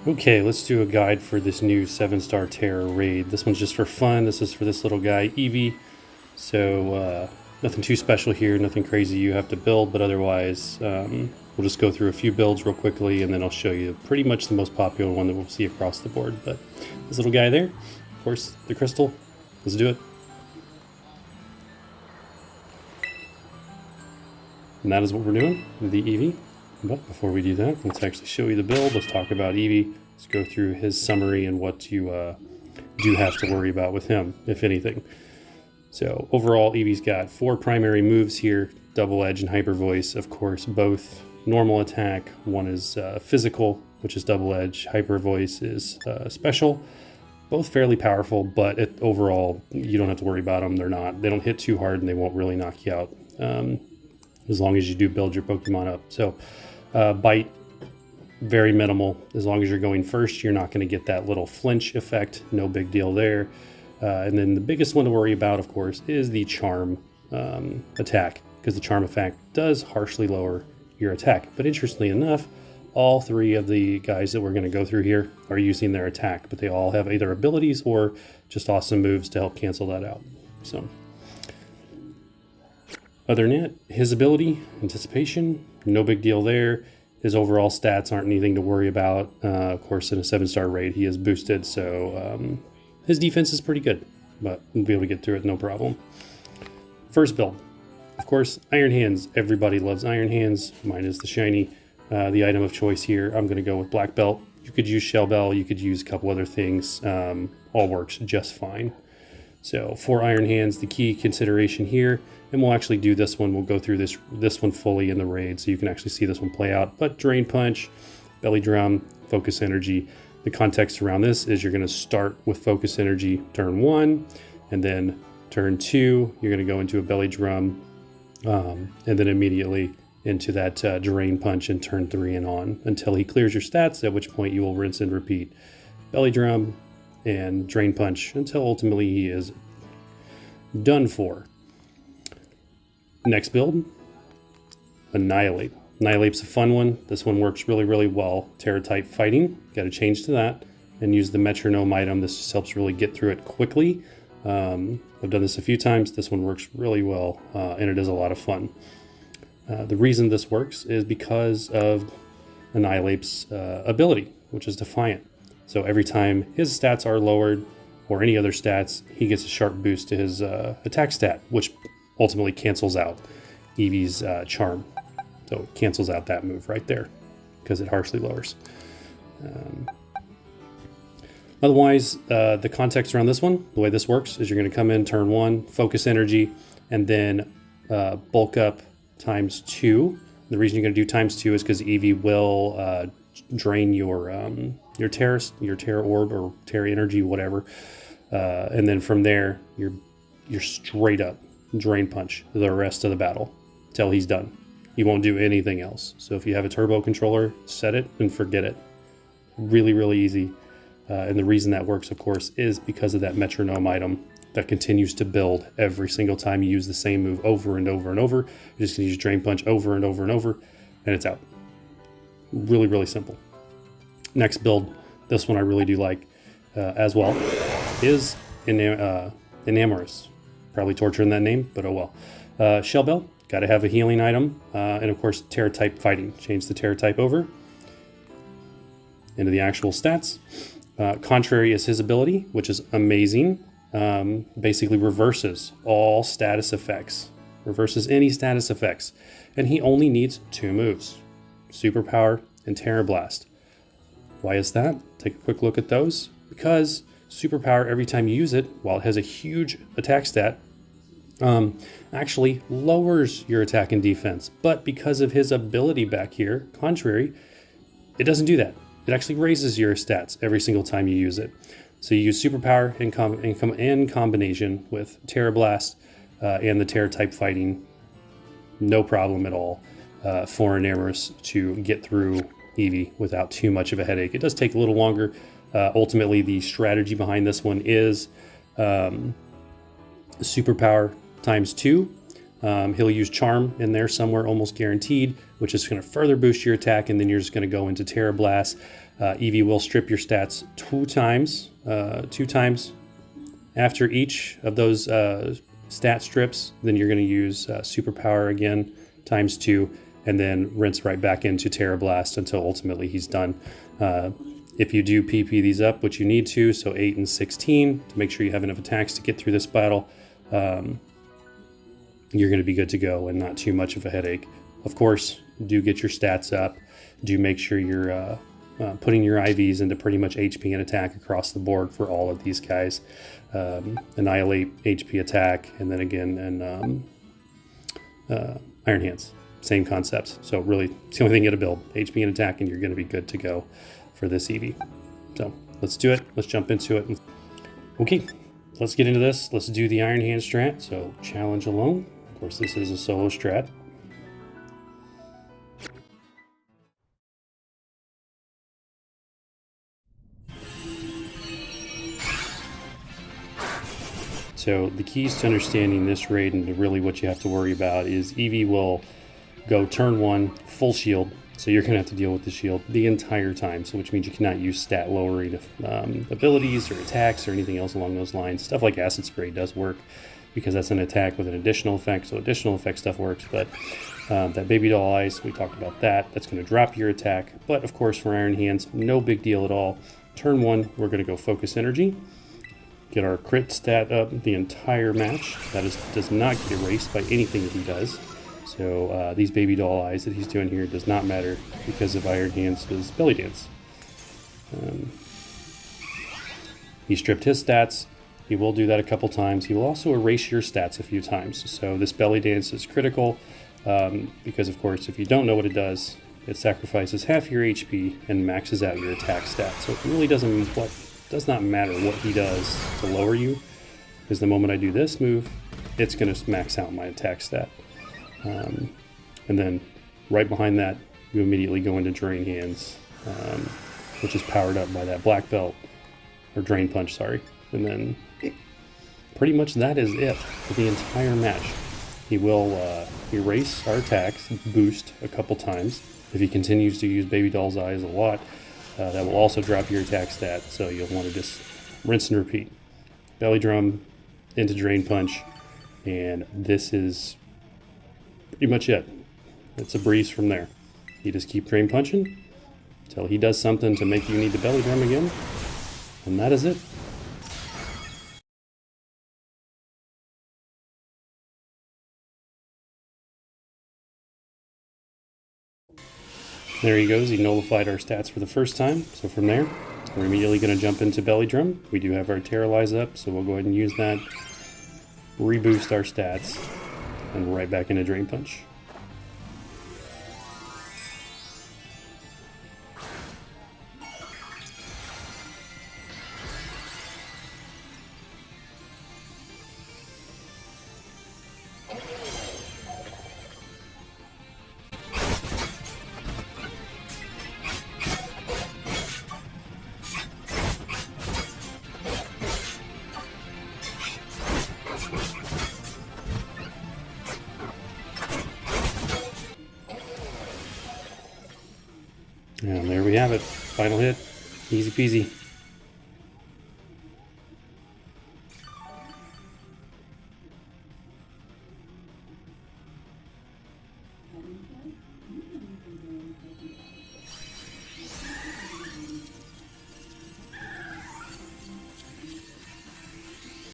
Okay, let's do a guide for this new 7-star Tera raid. This one's just for fun. This is for this little guy, Eevee. So nothing too special here, nothing crazy you have to build, but otherwise we'll just go through a few builds real quickly and then I'll show you pretty much the most popular one that we'll see across the board. But this little guy there, of course, the crystal. Let's do it. And that is what we're doing with the Eevee. But before we do that, let's actually show you the build. Let's talk about Eevee. Let's go through his summary and what you do have to worry about with him, if anything. So overall, Eevee's got 4 primary moves here: Double Edge and Hyper Voice, of course, both normal attack. One is physical, which is Double Edge. Hyper Voice is special. Both fairly powerful, but overall, you don't have to worry about them. They don't hit too hard and they won't really knock you out. As long as you do build your Pokemon up. So bite, very minimal. As long as you're going first, you're not going to get that little flinch effect. No big deal there. And then the biggest one to worry about, of course, is the charm attack, because the charm effect does harshly lower your attack. But interestingly enough, all 3 of the guys that we're going to go through here are using their attack, but they all have either abilities or just awesome moves to help cancel that out. So other than that, his ability, Anticipation, no big deal there. His overall stats aren't anything to worry about. Of course, in a 7-star raid, he is boosted, so his defense is pretty good, but we'll be able to get through it no problem. First build, of course, Iron Hands. Everybody loves Iron Hands. Mine is the shiny. The item of choice here, I'm going to go with Black Belt. You could use Shell Bell, you could use a couple other things. All works just fine. So for Iron Hands, the key consideration here, and we'll actually do this one, we'll go through this one fully in the raid so you can actually see this one play out. But Drain Punch, Belly Drum, Focus Energy. The context around this is you're going to start with Focus Energy turn 1, and then turn 2, you're going to go into a Belly Drum, and then immediately into that Drain Punch in turn 3 and on until he clears your stats, at which point you will rinse and repeat Belly Drum and Drain Punch until ultimately he is done for. Next build, Annihilate. Annihilate's a fun one. This one works really, really well. Terra type fighting, got to change to that and use the metronome item. This just helps really get through it quickly. I've done this a few times. This one works really well, and it is a lot of fun. The reason this works is because of Annihilate's ability, which is Defiant. So every time his stats are lowered, or any other stats, he gets a sharp boost to his attack stat, which ultimately cancels out Eevee's charm. So it cancels out that move right there, because it harshly lowers. Otherwise, the context around this one, the way this works is you're going to come in turn 1, Focus Energy, and then bulk up ×2. The reason you're going to do ×2 is because Eevee will drain your Tera Orb or Tera Energy, whatever, and then from there you're straight up Drain Punch the rest of the battle till he's done. He won't do anything else. So if you have a turbo controller, set it and forget it. Really, really easy. And the reason that works, of course, is because of that metronome item that continues to build every single time you use the same move over and over and over. You're just going to use Drain Punch over and over and over, and it's out. Really, really simple. Next build, this one I really do like as well, is Enamorous. Probably torturing that name, but oh well. Shell Bell, got to have a healing item, and of course Terra type fighting. Change the Terra type over into the actual stats. Contrary is his ability, which is amazing. Basically reverses all status effects, reverses any status effects, and he only needs 2 moves: Superpower and Terra Blast. Why is that? Take a quick look at those. Because Superpower, every time you use it, while it has a huge attack stat, actually lowers your attack and defense. But because of his ability back here, Contrary, it doesn't do that. It actually raises your stats every single time you use it. So you use Superpower in combination with Terra Blast and the Terra type fighting. No problem at all for Enamorous to get through Eevee without too much of a headache. It does take a little longer. Ultimately, the strategy behind this one is Superpower ×2. He'll use Charm in there somewhere, almost guaranteed, which is going to further boost your attack, and then you're just going to go into Tera Blast. Eevee will strip your stats two times. After each of those stat strips, then you're going to use Superpower again, ×2, and then rinse right back into Tera Blast until ultimately he's done. If you do PP these up, which you need to, so 8 and 16, to make sure you have enough attacks to get through this battle, you're going to be good to go and not too much of a headache. Of course, do get your stats up. Do make sure you're putting your IVs into pretty much HP and attack across the board for all of these guys. Annihilate, HP attack, and then again, and Iron Hands. Same concepts. So really, it's the only thing you got to build. HP and attack, and you're going to be good to go for this Eevee. So let's do it. Let's jump into it. Okay, let's get into this. Let's do the Iron Hand strat. So challenge alone. Of course, this is a solo strat. So the keys to understanding this raid and really what you have to worry about is Eevee will go turn 1 full shield. So you're going to have to deal with the shield the entire time, so which means you cannot use stat lowering abilities or attacks or anything else along those lines. Stuff like Acid Spray does work because that's an attack with an additional effect, so additional effect stuff works. But that Baby Doll Ice, we talked about that. That's going to drop your attack. But of course for Iron Hands, no big deal at all. Turn 1, we're going to go Focus Energy. Get our crit stat up the entire match. That does not get erased by anything that he does. So these Baby Doll Eyes that he's doing here does not matter because of Iron Hands' Belly Dance. He stripped his stats. He will do that a couple times. He will also erase your stats a few times. So this Belly Dance is critical because, of course, if you don't know what it does, it sacrifices half your HP and maxes out your attack stat. So it really does not matter what he does to lower you, because the moment I do this move, it's going to max out my attack stat. And then right behind that, you immediately go into Drain Hands, which is powered up by that Black Belt, or Drain Punch, sorry. And then pretty much that is it for the entire match. He will erase our attacks, boost a couple times. If he continues to use Baby Doll's Eyes a lot, that will also drop your attack stat, so you'll want to just rinse and repeat. Belly Drum into Drain Punch, and this is pretty much it. It's a breeze from there. You just keep Drain Punching until he does something to make you need the Belly Drum again, and that is it. There he goes. He nullified our stats for the first time. So from there, we're immediately going to jump into Belly Drum. We do have our Terralize up, so we'll go ahead and use that. Reboost our stats, and right back into Drain Punch. And there we have it. Final hit. Easy peasy.